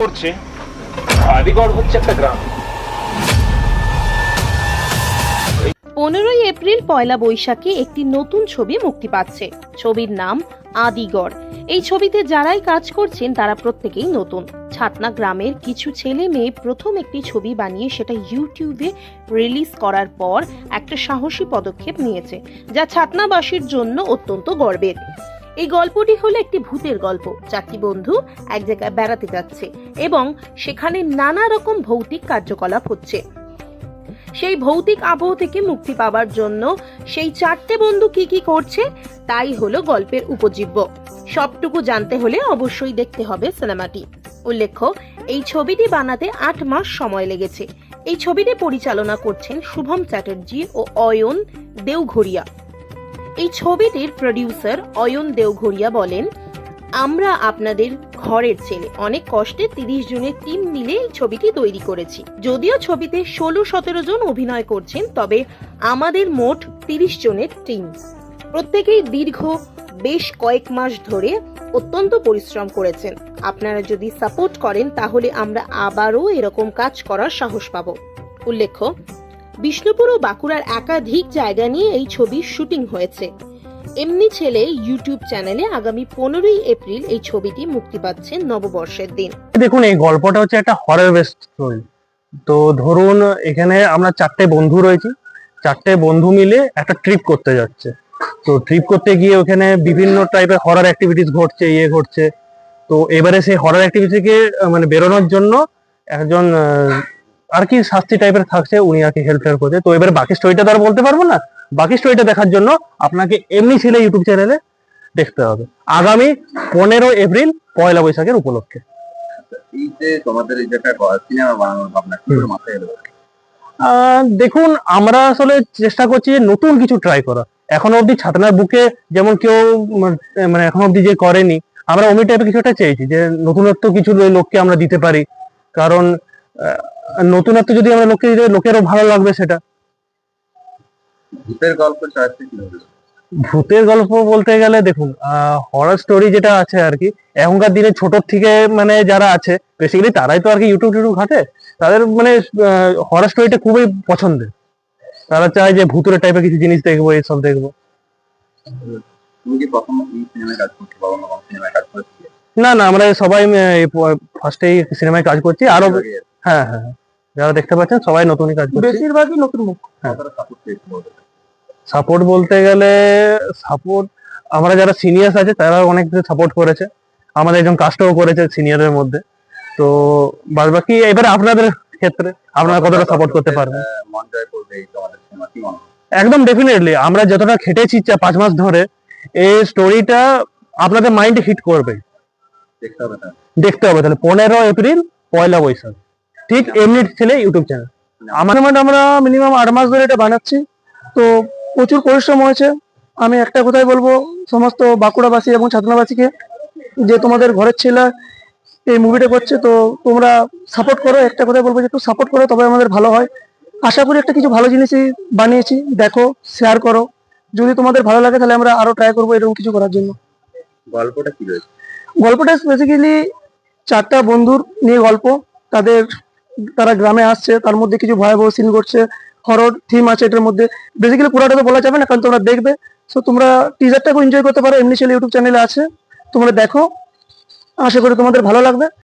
করছে আদিগড় হচ্ছে একটা গ্রাম। 15ই এপ্রিল পয়লা বৈশাখে একটি নতুন ছবি মুক্তি পাচ্ছে। ছবির নাম আদিগড়। এই ছবিতে যারাই কাজ করছেন তারা প্রত্যেকেই নতুন। ছাতনা গ্রামের কিছু ছেলে মেয়ে প্রথম একটি ছবি বানিয়ে সেটা ইউটিউবে রিলিজ করার পর একটা সাহসী পদক্ষেপ নিয়েছে, যা ছাতনাবাসীর জন্য অত্যন্ত গর্বের। এই গল্পটি হলো একটি ভূতের গল্প। 4টি বন্ধু এক জায়গায় বেড়াতে যাচ্ছে এবং সেখানে নানা রকম ভৌতিক কার্যকলাপ হচ্ছে। সেই ভৌতিক আবহ থেকে মুক্তি পাওয়ার জন্য সেই 4টে বন্ধু কি করছে তাই হলো গল্পের উপজীব্য। সবটুকু জানতে হলে অবশ্যই দেখতে হবে সিনেমাটি। উল্লেখ্য, এই ছবিটি বানাতে 8 মাস সময় লেগেছে। এই ছবিটি পরিচালনা করছেন শুভম চ্যাটার্জি ও অয়ন দেওঘরিয়া। এই ছবিটির প্রডিউসার অয়ন দেওঘরিয়া বলেন, আমরা আপনাদের ঘরের ছেলে, অনেক কষ্টে 30 জনের টিম মিলে এই ছবিটি তৈরি করেছি। যদিও ছবিতে 16-17 জন অভিনয় করছেন, তবে আমাদের মোট 30 জনের টিম। প্রত্যেকেই দীর্ঘ বেশ কয়েক মাস ধরে অত্যন্ত পরিশ্রম করেছেন। আপনারা যদি সাপোর্ট করেন তাহলে আমরা আবারও এরকম কাজ করার সাহস পাব। উল্লেখ্য, বিষ্ণুপুর ও বাঁকুড়ার একাধিক জায়গা নিয়ে এই ছবির শুটিং হয়েছে। এমনি ছেলে ইউটিউব চ্যানেলে আগামী 15ই এপ্রিল এই ছবিটি মুক্তি পাচ্ছে নববর্ষের দিন। দেখুন, এই গল্পটা হচ্ছে একটা হরর বেসড স্টোরি। তো ধরুন, এখানে আমরা 4টে বন্ধু রয়েছি। 4টে বন্ধু মিলে একটা ট্রিপ করতে যাচ্ছে। তো ট্রিপ করতে গিয়ে ওখানে বিভিন্ন টাইপের হরর অ্যাক্টিভিটিস ঘটছে। তো এবারে সেই হরর অ্যাক্টিভিটি থেকে মানে বেরোনোর জন্য একজন আর কি শাস্তি টাইপের থাকছে, উনি আর কি হেল্প করছে। তো এবারে বাকি স্টোরিটা তো আর বলতে পারবো না। বাকি স্টোরিটা দেখার জন্য আপনাকে এমনি ছেলে ইউটিউব চ্যানেলে দেখতে হবে আগামী 15 এপ্রিল পয়লা বৈশাখের উপলক্ষে। এই যে তোমাদের এই যে একটা সিনেমা বানানোর ভাবনা কি করে মাথায় এলো? দেখুন, আমরা আসলে চেষ্টা করছি যে নতুন কিছু ট্রাই করা। এখনো অবধি ছাতনার বুকে যেমন কেউ মানে এখনো অবধি যে করেনি, আমরা অমনি টাইপের কিছু একটা চেয়েছি যে নতুনত্ব কিছু লোককে আমরা দিতে পারি। কারণ নতুনত্ব যদি আমরা লোককে দিতে, লোকেরও ভালো লাগবে সেটা। ভূতের গল্প চাইছে কি হলো? ভূতের গল্প বলতে গেলে দেখুন, হরর স্টোরি যেটা আছে আর কি, এখনকার দিনে ছোট থেকে মানে যারা আছে বেসিক্যালি তারাই তো আর কি ইউটিউব ঘাটে। তাদের মানে হরর স্টোরিটা খুবই পছন্দের। তারা চায় যে ভূতের টাইপের কিছু জিনিস দেখবো, এইসব দেখবো। তুমি কি প্রথম এই সিনেমায় কাজ করতে পারো না? সিনেমায় কাজ করতে না, আমরা সবাই ফার্স্টেই সিনেমায় কাজ করছি। আরো হ্যাঁ, যারা দেখতে পাচ্ছেন সবাই নতুনই কাজ করছে, বেশিরভাগই নতুন মুখ। সাপোর্ট বলতে গেলে আমরা যারা সিনিয়র্স আছে তারা অনেক সাপোর্ট করেছে। আমাদের একজন কাস্টও করেছে সিনিয়রের মধ্যে। তো বাদ বাকি এবারে আপনাদের ক্ষেত্রে আপনারা কতটা সাপোর্ট করতে পারবেন। মন জয় করবে এই তোমাদের সিনেমা কি মনে হয়? একদম ডেফিনেটলি। আমরা যতটা খেটেছি 5 মাস ধরে, এই স্টোরিটা আপনাদের মাইন্ডে হিট করবে। দেখতে হবে তাহলে 15 এপ্রিল পয়লা বৈশাখ, ঠিক এমনি ছেলে ইউটিউব চ্যানেল। আমরা মিনিমাম 8 মাস ধরে এটা বানাচ্ছি। তো প্রচুর পরিশ্রম হয়েছে। আমি একটা কথাই বলবো সমস্ত বাঁকুড়াবাসী এবং ছাতনাবাসীকে, যে তোমাদের ঘরের ছেলে এই মুভিটা করছে, তো তোমরা সাপোর্ট করো। একটা কথাই বলবো যে একটু সাপোর্ট করো, তবে আমাদের ভালো হয়। আশা করি একটা কিছু ভালো জিনিসই বানিয়েছি। দেখো, শেয়ার করো। যদি তোমাদের ভালো লাগে তাহলে আমরা আরো ট্রাই করবো এরকম কিছু করার জন্য। গল্পটা কি রয়েছে? গল্পটা বেসিক্যালি 4টা বন্ধুর নিয়ে গল্প। তারা গ্রামে আসছে, তার মধ্যে কিছু ভয়াবহ সিন ঘটছে, হরর থিম আছে এটার মধ্যে। বেসিক্যালি পুরোটা তো বলা যাবে না, কারণ তোমরা দেখবে। সো তোমরা টিজারটাকে এনজয় করতে পারো, এমনি ছেলে ইউটিউব চ্যানেলে আছে, তোমরা দেখো। আশা করি তোমাদের ভালো লাগবে।